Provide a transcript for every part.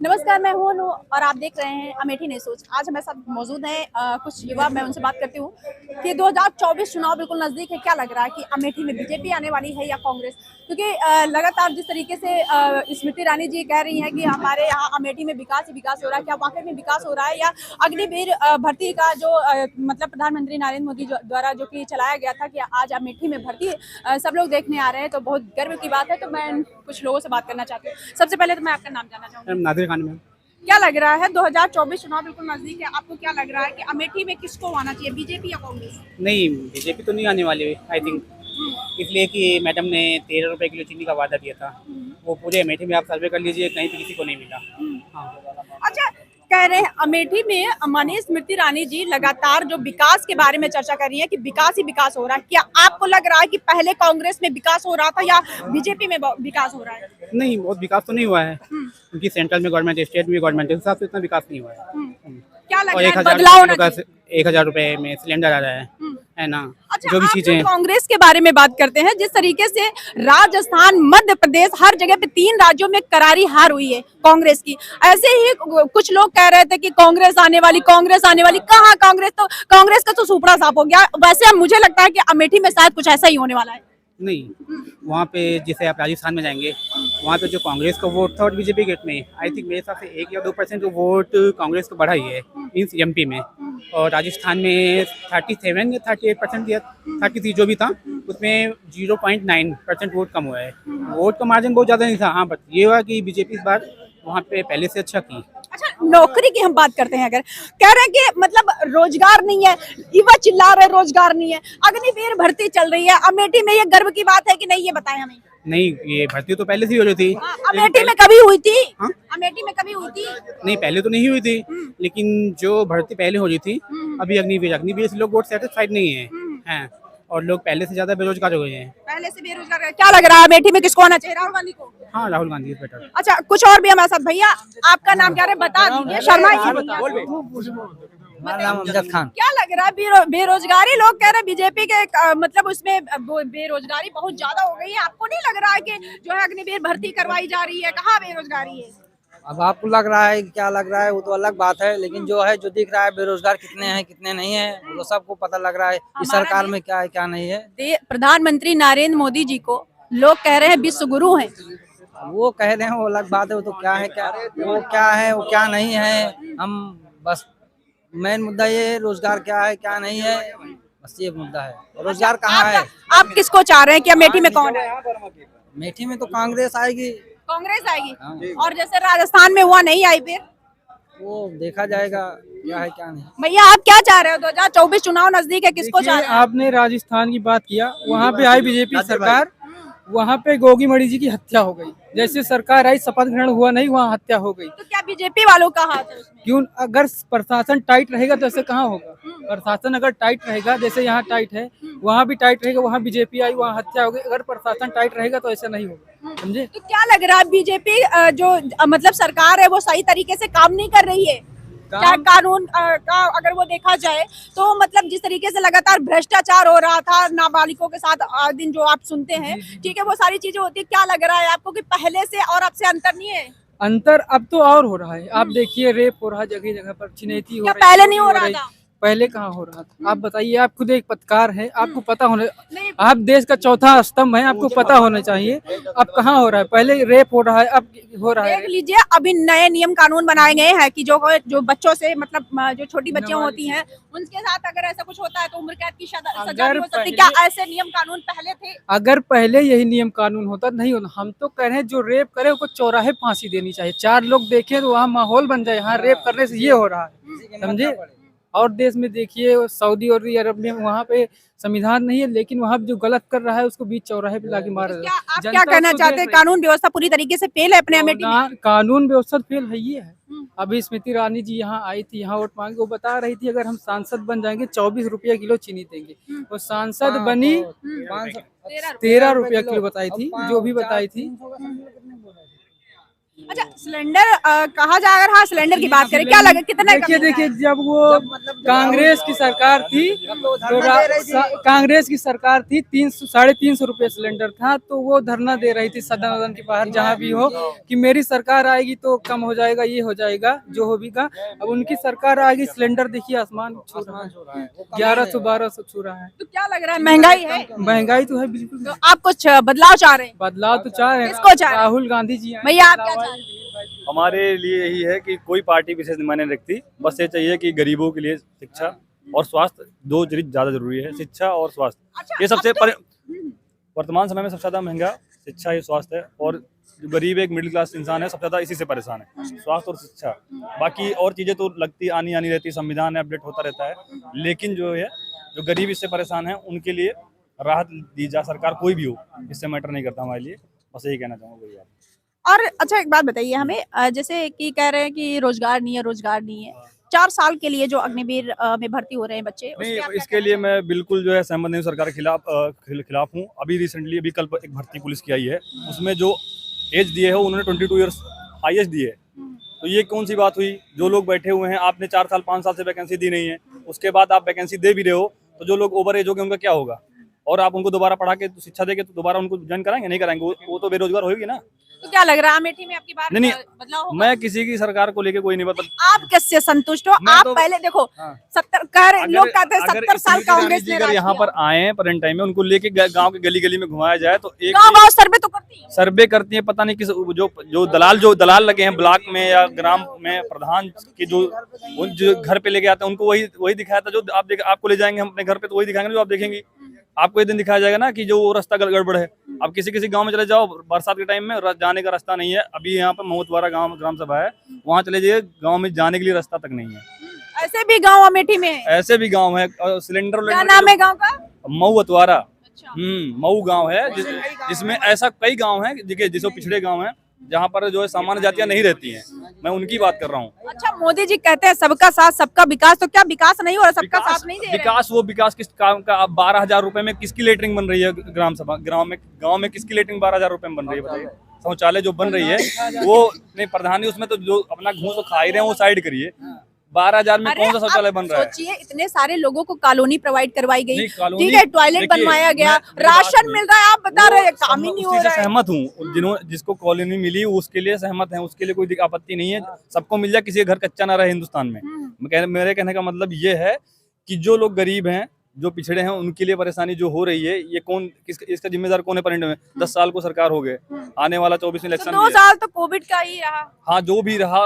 नमस्कार, मैं हूँ अनु और आप देख रहे हैं अमेठी न्यूज़ सोच। आज हमारे साथ मौजूद हैं कुछ युवा। मैं उनसे बात करती हूँ कि 2024 चुनाव बिल्कुल नज़दीक है। क्या लग रहा है कि अमेठी में बीजेपी आने वाली है या कांग्रेस? क्योंकि लगातार जिस तरीके से स्मृति ईरानी जी कह रही हैं कि हमारे यहाँ अमेठी में विकास ही विकास हो रहा है, क्या वाकई में विकास हो रहा है या अग्निवीर भर्ती का जो मतलब प्रधानमंत्री नरेंद्र मोदी द्वारा जो कि चलाया गया था कि आज अमेठी में भर्ती सब लोग देखने आ रहे हैं, तो बहुत गर्व की बात है। तो मैं कुछ लोगों से बात करना चाहती हूँ। सबसे पहले तो मैं आपका नाम जानना चाहूँगी। नादिर खान में। क्या लग रहा है 2024 चुनाव बिल्कुल नजदीक है, आपको क्या लग रहा है कि अमेठी में किसको आना चाहिए, बीजेपी या कांग्रेस? नहीं, बीजेपी तो नहीं आने वाली आई थिंक, इसलिए कि मैडम ने 13 रुपए किलो चीनी का वादा किया था। वो पूरे अमेठी में आप सर्वे कर लीजिए, कहीं पे किसी को नहीं मिला। हाँ। अच्छा, कह रहे हैं अमेठी में माननीय स्मृति ईरानी जी लगातार जो विकास के बारे में चर्चा कर रही है कि विकास ही विकास हो रहा है। क्या आपको लग रहा है कि पहले कांग्रेस में विकास हो रहा था या बीजेपी में विकास हो रहा है? नहीं, बहुत विकास तो नहीं हुआ है, क्योंकि सेंट्रल में गवर्नमेंट है, स्टेट में गवर्नमेंट है, उस हिसाब से इतना विकास नहीं हुआ है। क्या लग और रहा है 1000 बदलाव होना का चाहिए? 1000 रुपए में सिलेंडर आ रहा है ना। अच्छा, जो भी आप चीजें कांग्रेस के बारे में बात करते हैं, जिस तरीके से राजस्थान, मध्य प्रदेश, हर जगह पे 3 राज्यों में करारी हार हुई है कांग्रेस की। ऐसे ही कुछ लोग कह रहे थे कि कांग्रेस आने वाली, कांग्रेस आने वाली। कहाँ कांग्रेस का तो सुपड़ा साफ हो गया। वैसे अब मुझे लगता है कि अमेठी में शायद कुछ ऐसा ही होने वाला है। नहीं, वहाँ पे जैसे आप राजस्थान में जाएंगे, वहाँ पे जो कांग्रेस का वोट था और बीजेपी गेट में आई थिंक मेरे हिसाब से 1 या 2% वोट कांग्रेस को बढ़ा ही है इन एमपी में। और राजस्थान में 37 या 38% या 33 जो भी था, उसमें 0.9% वोट कम हुआ है। वोट का मार्जिन बहुत ज़्यादा नहीं था। हाँ, बट ये हुआ कि बीजेपी इस बार वहाँ पे पहले से अच्छा की। अच्छा, नौकरी की हम बात करते हैं। अगर कह रहे हैं कि मतलब रोजगार नहीं है, युवा चिल्ला रहे रोजगार नहीं है, अग्निवीर भर्ती चल रही है अमेठी में, ये गर्व की बात है कि नहीं, ये बताएं हमें। नहीं, ये भर्ती तो पहले से ही हो रही थी। अमेठी में कभी हुई थी? हाँ? अमेठी में कभी हुई थी? नहीं, पहले तो नहीं हुई थी, लेकिन जो भर्ती पहले हो रही थी, अभी अग्निवीर से लोग वोट सेटिस्फाइड नहीं है हैं, और लोग पहले से ज्यादा बेरोजगार हो गए हैं। पहले से बेरोजगार है। क्या लग रहा है अमेठी में किसको आना चाहिए, राहुल गांधी को? हाँ, राहुल गांधी इज बेटर। अच्छा, कुछ और भी हमारे साथ। भैया, आपका नाम क्या है, बता दीजिए। शर्मा जी। मेरा नाम अमजद खान। क्या लग रहा है बेरोजगारी? लोग कह रहे हैं बीजेपी के मतलब उसमें बेरोजगारी बहुत ज्यादा हो गई है। आपको नहीं लग रहा है कि जो है अग्निवीर भर्ती करवाई जा रही है? कहाँ बेरोजगारी है? अब आपको लग रहा है कि क्या लग रहा है, वो तो अलग बात है, लेकिन जो है, जो दिख रहा है, बेरोजगार कितने हैं कितने नहीं है, वो सबको पता लग रहा है इस सरकार में क्या है क्या नहीं है। प्रधानमंत्री नरेंद्र मोदी जी को लोग कह रहे हैं विश्व गुरु हैं। वो कह रहे हैं, वो अलग बात है। वो तो क्या है, क्या वो क्या है, वो क्या नहीं है। हम बस मेन मुद्दा ये है, रोजगार क्या है क्या नहीं है, बस ये मुद्दा है। रोजगार कहाँ है? आप किसको चाह रहे हैं कि अमेठी में कौन है? अमेठी में तो कांग्रेस आएगी। कांग्रेस आएगी। और जैसे राजस्थान में हुआ, नहीं आई फिर? वो देखा जाएगा क्या है क्या नहीं। भैया, आप क्या चाह रहे हो? 2024 चुनाव नजदीक है, किसको चाह रहे हैं? आपने राजस्थान की बात किया, वहाँ पे आई बीजेपी सरकार, वहाँ पे गोगी मणि जी की हत्या हो गई। जैसे सरकार आई, शपथ ग्रहण हुआ नहीं, वहाँ हत्या हो गई। तो क्या बीजेपी वालों का हाथ है उसमें? क्यों? अगर प्रशासन टाइट रहेगा तो ऐसे कहाँ होगा? प्रशासन अगर टाइट रहेगा, जैसे यहाँ टाइट है, वहाँ भी टाइट रहेगा। वहाँ बीजेपी आई, वहाँ हत्या हो गई। अगर प्रशासन टाइट रहेगा तो ऐसा नहीं होगा, समझे? तो क्या लग रहा है बीजेपी जो मतलब सरकार है वो सही तरीके से काम नहीं कर रही है? क्या कानून का अगर वो देखा जाए तो मतलब जिस तरीके से लगातार भ्रष्टाचार हो रहा था नाबालिगों के साथ, दिन जो आप सुनते हैं, ठीक है, वो सारी चीजें होती है। क्या लग रहा है आपको कि पहले से और अब से अंतर नहीं है? अंतर अब तो और हो रहा है। आप देखिए, रेप हो रहा है जगह जगह पर, छिनैती हो क्या रही है। पहले नहीं हो रहा था? पहले कहाँ हो रहा था? आप बताइए, आप खुद एक पत्रकार है, आपको पता होना। नहीं। आप देश का चौथा स्तंभ है, आपको पता होना चाहिए। अब कहाँ हो रहा है? पहले रेप हो रहा है, अब हो रहा देख है। लीजिए, अभी नए नियम कानून बनाए गए हैं कि जो बच्चों से मतलब जो छोटी बच्चियां होती हैं उनके साथ अगर ऐसा कुछ होता है तो उम्र कैद की सजा भी हो सकती है। क्या ऐसे नियम कानून पहले थे? अगर पहले यही नियम कानून होता, नहीं होता। हम तो कह रहे हैं, जो रेप करे उसको चौराहे फांसी देनी चाहिए। 4 लोग देखें तो वहाँ माहौल बन जाए, यहाँ रेप करने से ये हो रहा है, समझे? और देश में देखिए, सऊदी और अरब में, वहाँ पे संविधान नहीं है, लेकिन वहाँ जो गलत कर रहा है उसको बीच चौराहे पे लाके मारा क्या जाता है। आप क्या कहना चाहते हैं? कानून व्यवस्था पूरी तरीके से फेल है अपने अमेठी में? कानून व्यवस्था फेल है, ये है। अभी स्मृति ईरानी जी यहाँ आई थी, यहाँ वोट मांगे, वो बता रही थी अगर हम सांसद बन जाएंगे 24 रुपया किलो चीनी देंगे। वो सांसद बनी 13 रुपया किलो बताई थी, जो भी बताई थी। अच्छा सिलेंडर कहा जाए, अगर हाँ सिलेंडर की बात करें, क्या लगे कितने का देखिए मिल रहा देखिए, है? जब वो कांग्रेस की सरकार थी तो कांग्रेस की सरकार थी 300-350 रुपए सिलेंडर था, तो वो धरना दे रही थी सदन वदन के बाहर जहाँ भी हो कि मेरी सरकार आएगी तो कम हो जाएगा, ये हो जाएगा जो हो भी का। अब उनकी सरकार आएगी, सिलेंडर देखिए आसमान छू रहा है, 1100-1200 छू रहा है। तो क्या लग रहा है, महंगाई है? महंगाई तो है बिल्कुल। तो आप कुछ बदलाव चाह रहे हैं? बदलाव तो चाह रहे हैं, किसको चाह रहे हैं? राहुल गांधी जी आए। भैया आप क्या चाह रहे हैं? हमारे लिए यही है कि कोई पार्टी विशेष मायने नहीं रखती, बस ये चाहिए कि गरीबों के लिए शिक्षा और स्वास्थ्य दो चीज ज्यादा जरूरी है, शिक्षा और स्वास्थ्य। अच्छा, ये सबसे अब तो- वर्तमान समय में सबसे ज्यादा महंगा शिक्षा, ये स्वास्थ्य है, और जो गरीब एक मिडिल क्लास इंसान है सबसे ज्यादा इसी से परेशान है, स्वास्थ्य और शिक्षा। बाकी और चीजें तो लगती आनी रहती है, संविधान अपडेट होता रहता है, लेकिन जो है जो गरीब इससे परेशान है उनके लिए राहत दी जा, सरकार कोई भी हो, इससे मैटर नहीं करता हमारे लिए, बस यही कहना चाहूँगा भैया। और अच्छा एक बात बताइए हमें, जैसे कि कह रहे हैं कि रोजगार नहीं है, रोजगार नहीं है, 4 साल के लिए जो अग्निवीर में भर्ती हो रहे हैं बच्चे, उसके नहीं, आप क्या इसके कहना लिए चाहेंगे? मैं बिल्कुल जो है सहमत नहीं हूँ, सरकार के खिलाफ हूँ। अभी रिसेंटली अभी कल एक भर्ती पुलिस की आई है, उसमें जो एज दिए है उन्होंने 22 ईयर्स हाईएस्ट दिए है। तो ये कौन सी बात हुई? जो लोग बैठे हुए हैं, आपने 4 साल 5 साल से वैकेंसी दी नहीं है, उसके बाद आप वैकेंसी दे भी रहे हो, तो जो लोग ओवर एज हो गए उनका क्या होगा? और आप उनको दोबारा पढ़ा के शिक्षा देके तो दोबारा उनको ज्वाइन कराएंगे? नहीं कराएंगे, वो तो बेरोजगार होगी ना। तो क्या लग रहा है अमेठी में आपकी बार नहीं, बदलाव होगा? मैं किसी की सरकार को लेके कोई नहीं बता। आप किससे संतुष्ट हो? मैं आप तो- पहले देखो, हाँ। 70 कह रहे लोग कहते हैं 70 साल कांग्रेस ने राज यहाँ किया। पर आए हैं प्रेजेंट टाइम में, उनको लेके गांव के गली गली में घुमाया जाए तो एक गाँव सर्वे तो करती है। सर्वे करती है, पता नहीं किस जो दलाल लगे हैं ब्लॉक में या ग्राम में, प्रधान के जो घर पे लेके आते हैं उनको वही दिखाया था जो आपको ले जाएंगे हम अपने घर पे, तो वही दिखाएंगे जो आप देखेंगे। आपको एक दिन दिखाया जाएगा ना कि जो वो रास्ता गड़बड़ है। अब किसी गांव में चले जाओ, बरसात के टाइम में जाने का रास्ता नहीं है। अभी यहाँ पे मोहतवारा गांव ग्राम सभा है, वहाँ चले जाइए, गांव में जाने के लिए रास्ता तक नहीं है। ऐसे भी गाँव अमेठी में है। ऐसे भी गांव है, सिलेंडर क्या नाम है गाँव का? मऊ अतवारा, अच्छा। मऊ गांव है, जिसमें ऐसा कई गांव है जिसमें पिछड़े गांव है, जहाँ पर जो है सामान्य जातियां नहीं रहती हैं। मैं उनकी बात कर रहा हूँ। अच्छा, मोदी जी कहते हैं सबका साथ सबका विकास, तो क्या विकास नहीं हो रहा? सबका साथ नहीं दे रहे हैं? विकास किस काम का? अब 12,000 रुपए में किसकी लेटरिंग बन रही है? ग्राम सभा गांव में किसकी लेटरिंग 12,000 रुपए में बन रही है? बताइए। शौचालय जो बन रही है वो नहीं, प्रधानी उसमें तो जो अपना घूस तो खा ही रहे हैं वो साइड करिए। 12,000 में अरे कौन सा शौचालय आप बन रहा है? सोचिए, इतने सारे लोगों को कॉलोनी प्रोवाइड करवाई गई, नहीं, कॉलोनी- ठीक है, टॉयलेट देखिए, बनवाया गया, मेरी बात राशन हुई। मिल रहा है, आप बता रहे हैं काम ही नहीं हो उसी से रहा है। सहमत हूँ, जिसको कॉलोनी मिली उसके लिए सहमत है, उसके लिए कोई आपत्ति नहीं है। सबको मिल जाए, किसी का घर कच्चा ना रहे हिंदुस्तान में। मेरे कहने का मतलब ये है कि जो लोग गरीब हैं, जो पिछड़े हैं, उनके लिए परेशानी जो हो रही है, ये इसका जिम्मेदार कौन है? परिणाम में 10 साल को सरकार हो गए, आने वाला 24 में तो इलेक्शन 2 साल तो कोविड का ही रहा। हाँ, जो भी रहा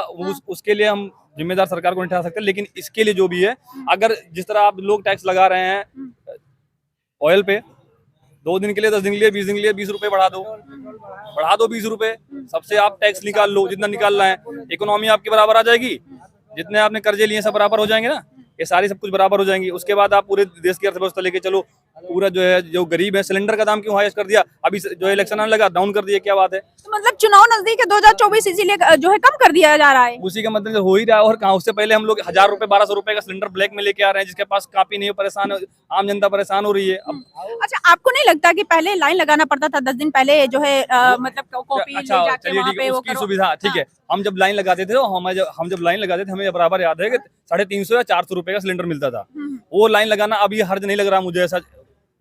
उसके लिए हम जिम्मेदार सरकार को नहीं ठहरा सकते, लेकिन इसके लिए जो भी है, अगर जिस तरह आप लोग टैक्स लगा रहे हैं ऑयल पे, 2 दिन के लिए, 10 दिन के लिए, 20 दिन के लिए 20 रुपए बढ़ा दो 20 रुपए, सबसे आप टैक्स निकाल लो जितना निकाल रहे हैं, इकोनॉमी आपके बराबर आ जाएगी। जितने आपने कर्जे लिए सब बराबर हो जाएंगे ना, ये सारी सब कुछ बराबर हो जाएंगी। उसके बाद आप पूरे देश की अर्थव्यवस्था लेके चलो। पूरा जो है, जो गरीब है, सिलेंडर का दाम क्यों हाईएस्ट कर दिया? अभी जो इलेक्शन आने लगा डाउन कर दिया, क्या बात है? तो मतलब चुनाव नजदीक है 2024, इसीलिए जो है कम कर दिया जा रहा है। उसी का मतलब हो ही रहा है। और कहाँ, उससे पहले हम लोग 1000 रुपए 1200 रुपए का सिलेंडर ब्लैक में लेके आ रहे हैं, जिसके पास कापी नहीं है, परेशान है, आम जनता परेशान हो रही है। अब अच्छा, आपको नहीं लगता कि पहले लाइन लगाना पड़ता था 10 दिन पहले, जो है मतलब कॉपी ले अच्छा, जाके चलिए वहाँ ठीक पे है, वो उसकी करो? सुविधा ठीक है। हम जब लाइन लगाते थे, हम जब लाइन लगाते थे, हमें बराबर याद है कि 350 या 400 रुपए का सिलेंडर मिलता था। वो लाइन लगाना अभी हर्ज नहीं लग रहा मुझे, ऐसा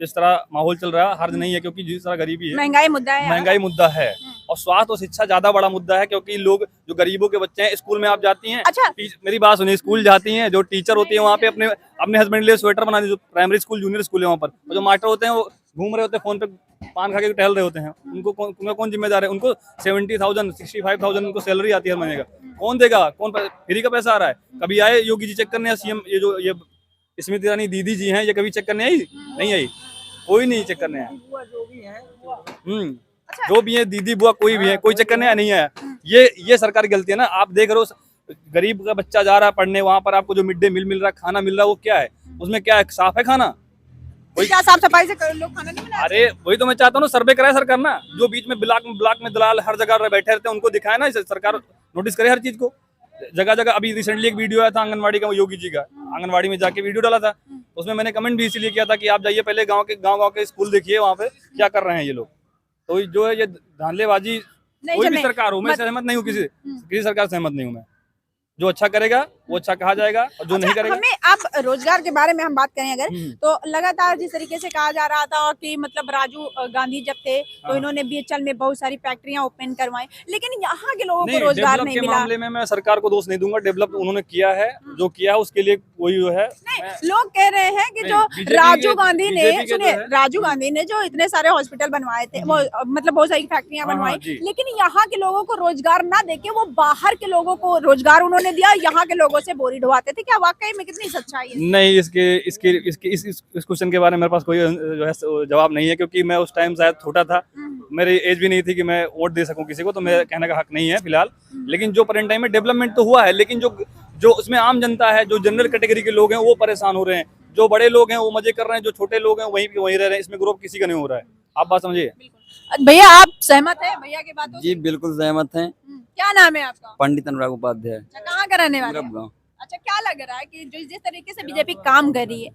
जिस तरह माहौल चल रहा है हर्ज नहीं है, क्योंकि जिस तरह गरीबी है, महंगाई मुद्दा है। महंगाई मुद्दा है, और स्वास्थ्य और शिक्षा ज्यादा बड़ा मुद्दा है। क्योंकि लोग जो गरीबों के बच्चे हैं, स्कूल में आप जाती हैं, अच्छा। मेरी बात सुनिए, स्कूल जाती हैं, जो टीचर होती है वहाँ पे अपने हस्बैंड के लिए स्वेटर बना दी, जो प्राइमरी स्कूल जूनियर स्कूल है वहाँ पर, और जो मास्टर होते हैं वो घूम रहे होते हैं, फोन पे पान खा के टहल रहे होते हैं। उनका कौन जिम्मेदार है? उनको 70,000 65,000 उनको सैलरी आती है हर महीने का, कौन देगा? कौन फ्री का पैसा आ रहा है? कभी आए योगी जी चेक करने, या सीएम ये स्मृति ईरानी दीदी जी हैं, ये कभी चेक करने आई? नहीं आई, कोई नहीं चेक करने आया। जो भी है, दीदी बुआ कोई भी है, कोई चेक करने आया नहीं आया। ये सरकार की गलती है ना। आप देख रहे हो, गरीब का बच्चा जा रहा है पढ़ने, वहां पर आपको जो मिड डे मील मिल रहा है, खाना मिल रहा है, वो क्या है? उसमें क्या है? साफ है खाना? क्या साफ सफाई से लोग खाना नहीं बना? अरे वही तो मैं चाहता हूँ ना, सर्वे कराए सरकार ना। जो बीच में ब्लॉक में दलाल हर जगह बैठे रहते हैं, उनको दिखाए ना, सरकार नोटिस करे हर चीज को, जगह जगह। अभी रिसेंटली एक वीडियो आया था आंगनवाड़ी का, योगी जी का, आंगनवाड़ी में जाके वीडियो डाला था, उसमें मैंने कमेंट भी इसीलिए किया था कि आप जाइए पहले गांव के स्कूल देखिए, वहाँ पे क्या कर रहे हैं ये लोग। तो जो है, ये धांधलेबाजी नहीं, कोई जो भी नहीं- सरकार हो, मैं मत- सहमत नहीं हूँ किसी सरकार से सहमत नहीं हूँ मैं। जो अच्छा करेगा वो अच्छा कहा जाएगा, और जो नहीं अच्छा, करेगा हमें अब रोजगार के बारे में हम बात करें अगर, हम्म। तो लगातार जिस तरीके से कहा जा रहा था कि मतलब राजू गांधी जब थे तो हाँ। इन्होंने बीएचएल में बहुत सारी फैक्ट्रियां ओपन करवाई, लेकिन यहाँ के लोगों को नहीं, रोजगार डेवलप नहीं के मिला। मामले में मैं सरकार को दोष नहीं दूंगा। डेवलप उन्होंने किया है, जो किया है उसके लिए कोई जो है लोग कह रहे हैं कि नहीं, जो बीजेपी राजू के- गांधी ने बीजेपी के सुनिए जो है- राजू गांधी ने जो इतने सारे हॉस्पिटल बनवाए थे, वो मतलब बहुत सारी फैक्ट्रियां हाँ, बनवाई, जी। लेकिन यहाँ के लोगों को रोजगार ना देके वो बाहर के लोगों को रोजगार उन्होंने दिया, यहाँ के लोगों से बोरी ढुआते थे। क्या वाकई में कितनी सच्चाई है? नहीं, इस क्वेश्चन के बारे में मेरे पास कोई जो है जवाब नहीं है, क्योंकि मैं उस टाइम शायद छोटा था, मेरी एज भी नहीं थी कि मैं वोट दे सकूं किसी को, तो मेरे कहने का हक नहीं है फिलहाल। लेकिन जो प्रेजेंट टाइम में डेवलपमेंट तो हुआ है, लेकिन जो उसमें आम जनता है, जो जनरल कैटेगरी के लोग हैं, वो परेशान हो रहे हैं। जो बड़े लोग हैं वो मजे कर रहे हैं, जो छोटे लोग हैं वहीं वहीं रह रहे हैं। इसमें ग्रोथ किसी का नहीं हो रहा है। आप बात समझिए। भैया आप सहमत है भैया की बातों से? जी बिल्कुल सहमत हैं। क्या नाम है आपका? पंडित अनुराग उपाध्याय, अच्छा, कहाँ का रहने वाले हैं? गाँव। अच्छा, क्या लग रहा है कि जो जिस तरीके से बीजेपी काम कर रही है,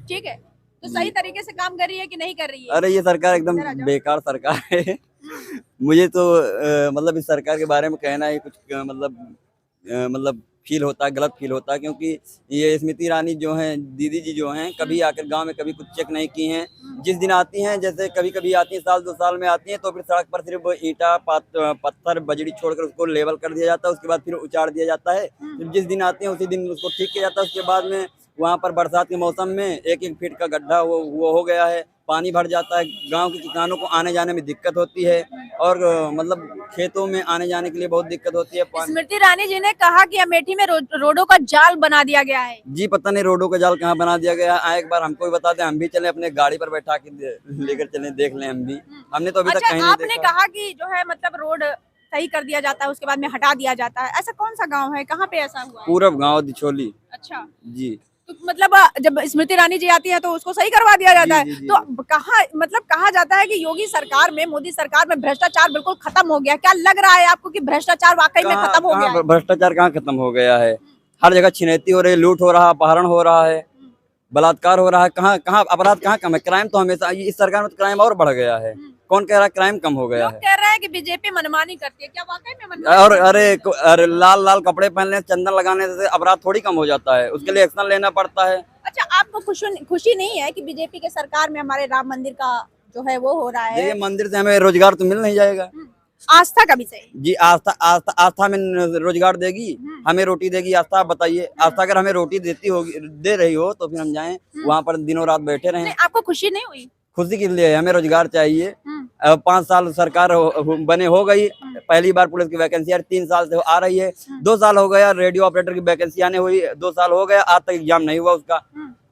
ठीक है, तो सही तरीके से काम कर रही है कि नहीं कर रही है? अरे ये सरकार एकदम बेकार सरकार है। मुझे तो मतलब इस सरकार के बारे में कहना ही कुछ मतलब फील होता है, गलत फील होता है, क्योंकि ये स्मृति ईरानी जो हैं, दीदी जी जो हैं, कभी आकर गांव में कभी कुछ चेक नहीं की हैं। जिस दिन आती हैं, जैसे कभी कभी आती हैं, साल 2 साल में आती हैं, तो फिर सड़क पर सिर्फ ईंटा पत्थर बजरी छोड़कर उसको लेवल कर दिया जाता है, उसके बाद फिर उचाड़ दिया जाता है। फिर जिस दिन आते हैं उसी दिन उसको ठीक किया जाता है। उसके बाद में वहाँ पर बरसात के मौसम में 1-1 फीट का गड्ढा वो हो गया है, पानी भर जाता है। गांव के किसानों को आने जाने में दिक्कत होती है, और मतलब खेतों में आने जाने के लिए बहुत दिक्कत होती है। स्मृति ईरानी जी ने कहा कि अमेठी में रोडों का जाल बना दिया गया है। जी पता नहीं रोडों का जाल कहाँ बना दिया गया है। एक बार हमको भी बता दें, हम भी चले अपने गाड़ी पर बैठा के लेकर चले, देख लें हम भी। हमने तो अभी तक अच्छा, कहीं नहीं आपने देखा। कहा कि जो है मतलब रोड सही कर दिया जाता है, उसके बाद में हटा दिया जाता है। ऐसा कौन सा गाँव है, कहाँ पे ऐसा हुआ है? पूरब गाँव दिछोली। अच्छा, जी तो मतलब जब स्मृति ईरानी जी आती है तो उसको सही करवा दिया जाता जी, है। जी, तो कहा मतलब कहा जाता है कि योगी सरकार में, मोदी सरकार में भ्रष्टाचार बिल्कुल खत्म हो गया। क्या लग रहा है आपको कि भ्रष्टाचार वाकई में खत्म हो गया है? भ्रष्टाचार कहाँ खत्म हो गया है? हर जगह छिनैती हो रही है, लूट हो रहा है, अपहरण हो रहा है, बलात्कार हो रहा है। कहाँ अपराध कहाँ कम है? क्राइम तो हमेशा, इस सरकार में तो क्राइम और बढ़ गया है। कौन कह रहा है क्राइम कम हो गया लोग है? कह रहे हैं कि बीजेपी मनमानी करती है। क्या वाकई में मनमानी? और अरे लाल लाल कपड़े पहनने, चंदन लगाने से अपराध थोड़ी कम हो जाता है, उसके लिए एक्शन लेना पड़ता है। अच्छा, आपको खुशी नहीं है कि बीजेपी के सरकार में हमारे राम मंदिर का जो है वो हो रहा है? ये मंदिर से हमें रोजगार तो मिल नहीं जाएगा। आस्था का विषय। जी आस्था में रोजगार देगी, हमें रोटी देगी आस्था। आप बताइए, आस्था अगर हमें रोटी दे रही हो तो फिर हम जाएं वहाँ पर दिनों रात बैठे रहें? नहीं, आपको खुशी नहीं हुई? खुशी के लिए हमें रोजगार चाहिए। 5 साल सरकार बने हो गई, पहली बार पुलिस की वैकेंसी आ रही, 3 साल से आ रही है। 2 साल हो गया रेडियो ऑपरेटर की वैकेंसी आने हुई, 2 साल हो गया, आज तक एग्जाम नहीं हुआ उसका।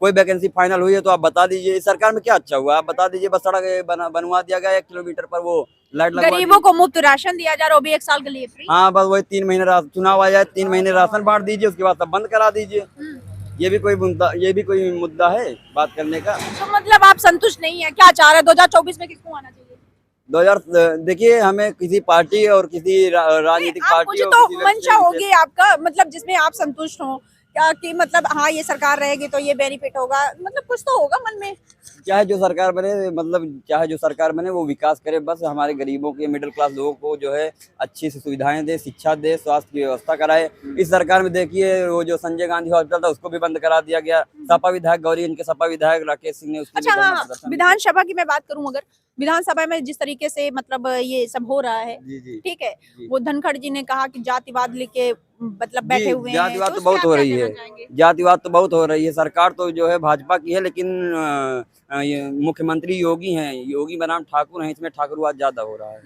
कोई वैकेंसी फाइनल हुई है तो आप बता दीजिए, इस सरकार में क्या अच्छा हुआ आप बता दीजिए। बस सड़क बनवा दिया गया, 1 किलोमीटर पर वो लाइट लगवा दी। गरीबों को मुफ्त राशन दिया जा रहा है, वो भी 1 साल के लिए फ्री। हाँ बस वही 3 महीने चुनाव आ जाए, 3 महीने राशन बांट दीजिए, उसके बाद सब बंद करा दीजिए। ये भी कोई मुद्दा है बात करने का? तो मतलब आप संतुष्ट नहीं है? क्या चाह रहे हैं 2024 में किसको आना चाहिए? 2000 देखिए, हमें किसी पार्टी और किसी राजनीतिक आप पार्टी कुछ और तो किसी व्यक्ति मंशा से- होगी आपका, मतलब जिसमें आप संतुष्ट हो क्या, कि मतलब हाँ ये सरकार रहेगी तो ये बेनिफिट होगा, मतलब कुछ तो होगा मन में। चाहे जो सरकार बने, मतलब चाहे जो सरकार बने वो विकास करे, बस हमारे गरीबों के, मिडिल क्लास लोगों को जो है अच्छी सी सुविधाएं दे, शिक्षा दे, स्वास्थ्य की व्यवस्था कराए। इस सरकार में देखिए वो जो संजय गांधी हॉस्पिटल था उसको भी बंद करा दिया गया। सपा विधायक गौरी, इनके सपा विधायक राकेश सिंह ने उसके लिए अच्छा, धरना हाँ, प्रदर्शन विधानसभा की मैं बात करूं, अगर विधानसभा में जिस तरीके से मतलब ये सब हो रहा है, जी जी ठीक है, जी। वो धनखड़ जी ने कहा कि जातिवाद लेके मतलब बैठे हुए हैं, जातिवाद तो तो उस बहुत पे हो आप रही क्या है, कहना चाहेंगे? जातिवाद तो बहुत हो रही है। सरकार तो जो है भाजपा की है, लेकिन ये मुख्यमंत्री योगी हैं, योगी बनाम ठाकुर हैं, इसमें ठाकुरवाद ज्यादा हो रहा है,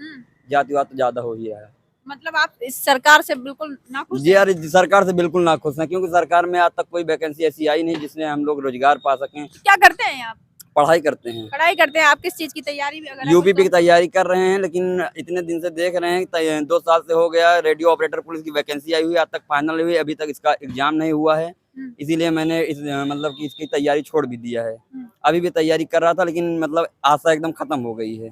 जातिवाद तो ज्यादा हो ही रहा है। मतलब आप इस सरकार से बिल्कुल नाखुश जी हैं? यार, सरकार से बिल्कुल नाखुश हैं, क्योंकि सरकार में आज तक कोई वैकेंसी ऐसी आई नहीं जिसमें हम लोग रोजगार पा सकें। क्या करते हैं आप? पढ़ाई करते हैं, पढ़ाई करते हैं। आप किस चीज की तैयारी भी अगर है यूपीपी की तो? तैयारी कर रहे हैं, लेकिन इतने दिन से देख रहे हैं, 2 साल से हो गया, रेडियो ऑपरेटर पुलिस की वैकेंसी आई हुई, आज तक फाइनल हुई, अभी तक इसका एग्जाम नहीं हुआ है। इसीलिए मैंने मतलब कि इसकी तैयारी छोड़ भी दिया है। अभी भी तैयारी कर रहा था, लेकिन मतलब आशा एकदम खत्म हो गई है।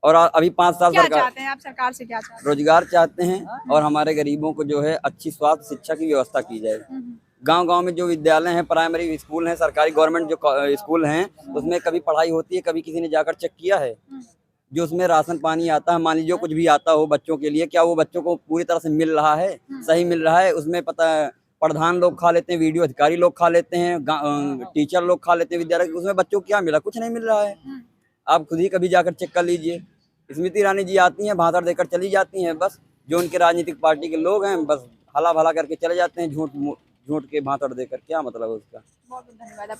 और अभी 5 साल क्या सरकार चाहते हैं आप सरकार से, क्या चाहते हैं? रोजगार चाहते हैं, और हमारे गरीबों को जो है अच्छी स्वास्थ्य शिक्षा की व्यवस्था की जाए। गांव-गांव में जो विद्यालय हैं, प्राइमरी स्कूल हैं, सरकारी गवर्नमेंट जो स्कूल हैं, उसमें कभी पढ़ाई होती है, कभी किसी ने जाकर चेक किया है? जो उसमें राशन पानी आता है, मान लीजिए कुछ भी आता हो बच्चों के लिए, क्या वो बच्चों को पूरी तरह से मिल रहा है, सही मिल रहा है? उसमें पता प्रधान लोग खा लेते हैं, वीडियो अधिकारी लोग खा लेते हैं, टीचर लोग खा लेते हैं, विद्यालय, उसमें बच्चों को क्या मिला? कुछ नहीं मिल रहा है। आप खुद ही कभी जाकर चेक कर लीजिए। स्मृति ईरानी जी आती हैं, भाषण देकर चली जाती हैं, बस जो उनके राजनीतिक पार्टी के लोग हैं बस हला भला करके चले जाते हैं, झूठ के भाषण देकर, क्या मतलब है उसका? बहुत बहुत धन्यवाद आपका।